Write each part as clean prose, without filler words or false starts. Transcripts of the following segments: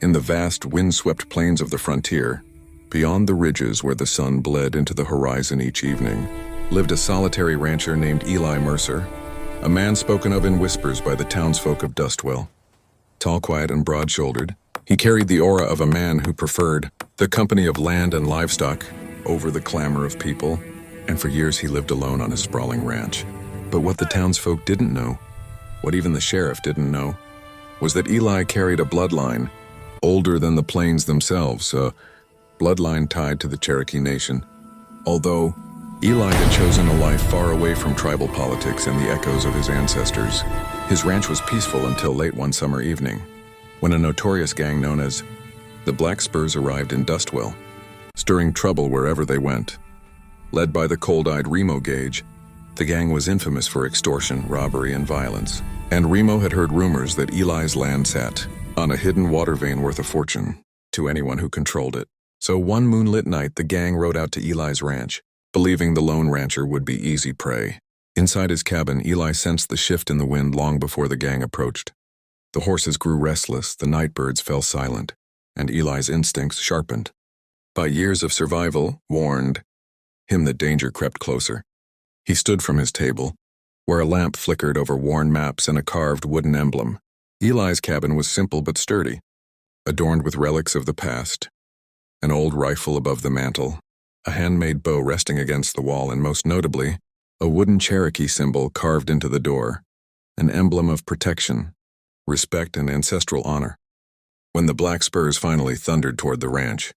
In the vast, wind-swept plains of the frontier, beyond the ridges where the sun bled into the horizon each evening, lived a solitary rancher named Eli Mercer, a man spoken of in whispers by the townsfolk of Dustwell. Tall, quiet, and broad-shouldered, he carried the aura of a man who preferred the company of land and livestock over the clamor of people, and for years he lived alone on his sprawling ranch. But what the townsfolk didn't know, what even the sheriff didn't know, was that Eli carried a bloodline older than the plains themselves, a bloodline tied to the Cherokee Nation. Although Eli had chosen a life far away from tribal politics and the echoes of his ancestors, his ranch was peaceful until late one summer evening, when a notorious gang known as the Black Spurs arrived in Dustwell, stirring trouble wherever they went. Led by the cold-eyed Remo Gage, the gang was infamous for extortion, robbery, and violence, and Remo had heard rumors that Eli's land sat on a hidden water vein worth a fortune to anyone who controlled it. So one moonlit night, the gang rode out to Eli's ranch, believing the lone rancher would be easy prey. Inside his cabin, Eli sensed the shift in the wind long before the gang approached. The horses grew restless, the night birds fell silent, and Eli's instincts sharpened. By years of survival, warned him that danger crept closer. He stood from his table, where a lamp flickered over worn maps and a carved wooden emblem. Eli's cabin was simple but sturdy, adorned with relics of the past. An old rifle above the mantel, a handmade bow resting against the wall, and most notably, a wooden Cherokee symbol carved into the door, an emblem of protection, respect, and ancestral honor. When the Black Spurs finally thundered toward the ranch,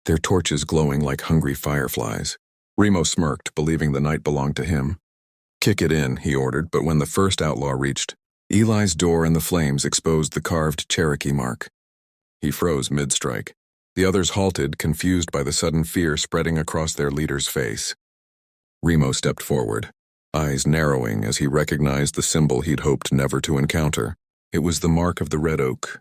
their torches glowing like hungry fireflies, Remo smirked, believing the night belonged to him. "Kick it in," he ordered, but when the first outlaw reached, Eli's door and the flames exposed the carved Cherokee Mark. He froze mid-strike. The others halted, confused by the sudden fear spreading across their leader's face. Remo stepped forward, eyes narrowing as he recognized the symbol he'd hoped never to encounter. It was the mark of the Red Oak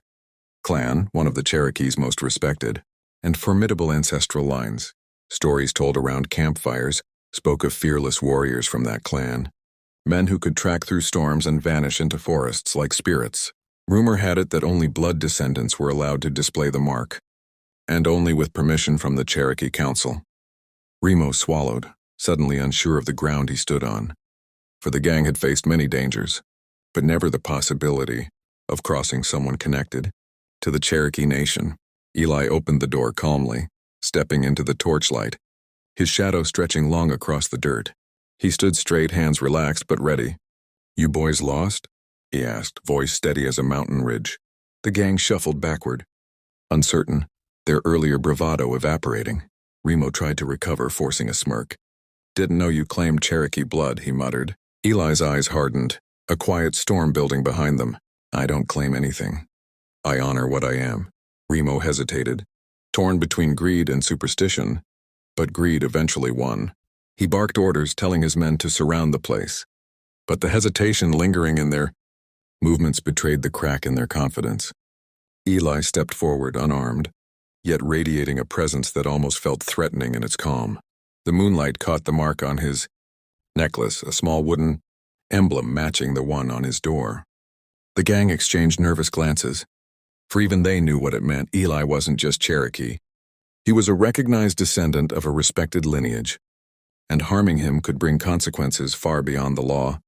clan, one of the Cherokee's most respected, and formidable ancestral lines. Stories told around campfires spoke of fearless warriors from that clan, men who could track through storms and vanish into forests like spirits. Rumor had it that only blood descendants were allowed to display the mark, and only with permission from the Cherokee Council. Remo swallowed, suddenly unsure of the ground he stood on, for the gang had faced many dangers, but never the possibility of crossing someone connected to the Cherokee Nation. Eli opened the door calmly, stepping into the torchlight, his shadow stretching long across the dirt. He stood straight, hands relaxed but ready. "You boys lost?" he asked, voice steady as a mountain ridge. The gang shuffled backward, uncertain, their earlier bravado evaporating. Remo tried to recover, forcing a smirk. "Didn't know you claimed Cherokee blood," he muttered. Eli's eyes hardened, a quiet storm building behind them. "I don't claim anything. I honor what I am." Remo hesitated, torn between greed and superstition, but greed eventually won. He barked orders, telling his men to surround the place, but the hesitation lingering in their movements betrayed the crack in their confidence. Eli stepped forward, unarmed, yet radiating a presence that almost felt threatening in its calm. The moonlight caught the mark on his necklace, a small wooden emblem matching the one on his door. The gang exchanged nervous glances, for even they knew what it meant. Eli wasn't just Cherokee. He was a recognized descendant of a respected lineage, and harming him could bring consequences far beyond the law.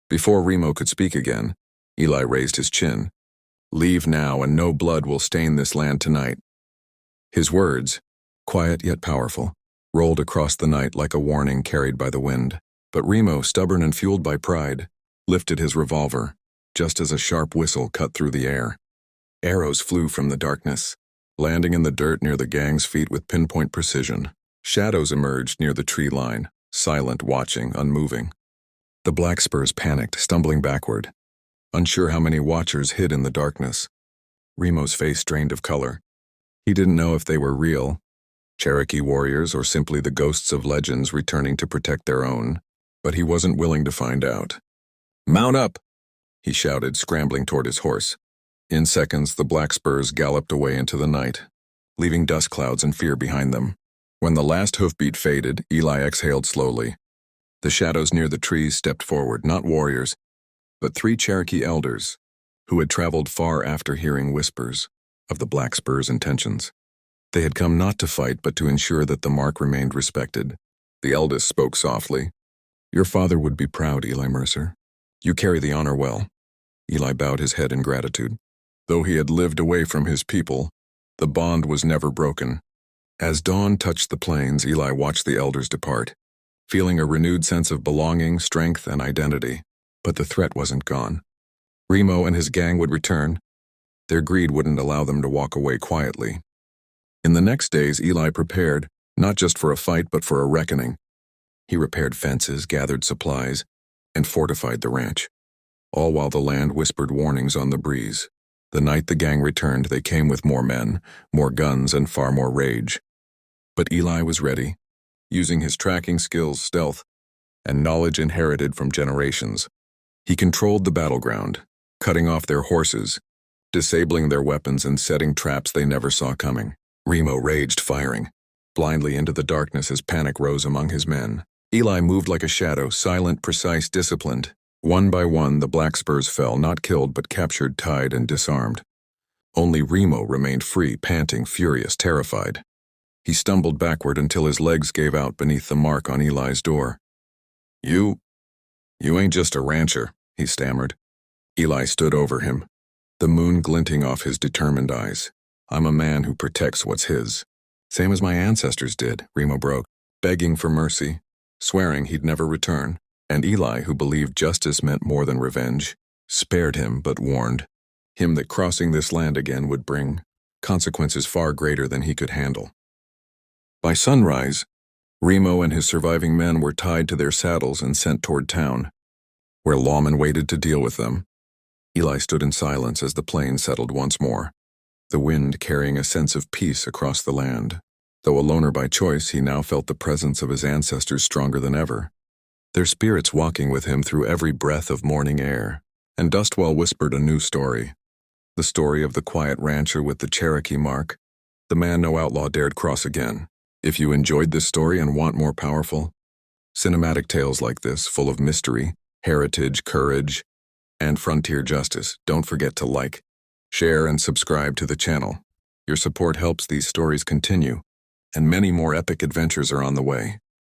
Before Remo could speak again, Eli raised his chin. "Leave now, and no blood will stain this land tonight." His words, quiet yet powerful, rolled across the night like a warning carried by the wind. But Remo, stubborn and fueled by pride, lifted his revolver, just as a sharp whistle cut through the air. Arrows flew from the darkness, landing in the dirt near the gang's feet with pinpoint precision. Shadows emerged near the tree line, silent, watching, unmoving. The Black Spurs panicked, stumbling backward, unsure how many watchers hid in the darkness. Remo's face drained of color. He didn't know if they were real Cherokee warriors or simply the ghosts of legends returning to protect their own, but he wasn't willing to find out. "Mount up!" he shouted, scrambling toward his horse. In seconds, the Black Spurs galloped away into the night, leaving dust clouds and fear behind them. When the last hoofbeat faded, Eli exhaled slowly. The shadows near the trees stepped forward, not warriors, but 3 Cherokee elders, who had traveled far after hearing whispers of the Black Spurs' intentions. They had come not to fight but to ensure that the mark remained respected. The eldest spoke softly. "Your father would be proud, Eli Mercer. You carry the honor well." Eli bowed his head in gratitude. Though he had lived away from his people, the bond was never broken. As dawn touched the plains, Eli watched the elders depart, feeling a renewed sense of belonging, strength, and identity. But the threat wasn't gone. Remo and his gang would return. Their greed wouldn't allow them to walk away quietly. In the next days, Eli prepared, not just for a fight but for a reckoning. He repaired fences, gathered supplies, and fortified the ranch, all while the land whispered warnings on the breeze. The night the gang returned, they came with more men, more guns, and far more rage. But Eli was ready, using his tracking skills, stealth, and knowledge inherited from generations. He controlled the battleground, cutting off their horses, disabling their weapons, and setting traps they never saw coming. Remo raged, firing blindly into the darkness as panic rose among his men. Eli moved like a shadow, silent, precise, disciplined. One by one, the Black Spurs fell, not killed but captured, tied, and disarmed. Only Remo remained free, panting, furious, terrified. He stumbled backward until his legs gave out beneath the mark on Eli's door. You ain't just a rancher," he stammered. Eli stood over him, the moon glinting off his determined eyes. "I'm a man who protects what's his. Same as my ancestors did," Remo broke, begging for mercy, swearing he'd never return. And Eli, who believed justice meant more than revenge, spared him but warned him that crossing this land again would bring consequences far greater than he could handle. By sunrise, Remo and his surviving men were tied to their saddles and sent toward town, where lawmen waited to deal with them. Eli stood in silence as the plain settled once more, the wind carrying a sense of peace across the land. Though a loner by choice, he now felt the presence of his ancestors stronger than ever, their spirits walking with him through every breath of morning air. And Dustwell whispered a new story, the story of the quiet rancher with the Cherokee Mark, the man no outlaw dared cross again. If you enjoyed this story and want more powerful, cinematic tales like this, full of mystery, heritage, courage, and frontier justice, don't forget to like, share, and subscribe to the channel. Your support helps these stories continue, and many more epic adventures are on the way.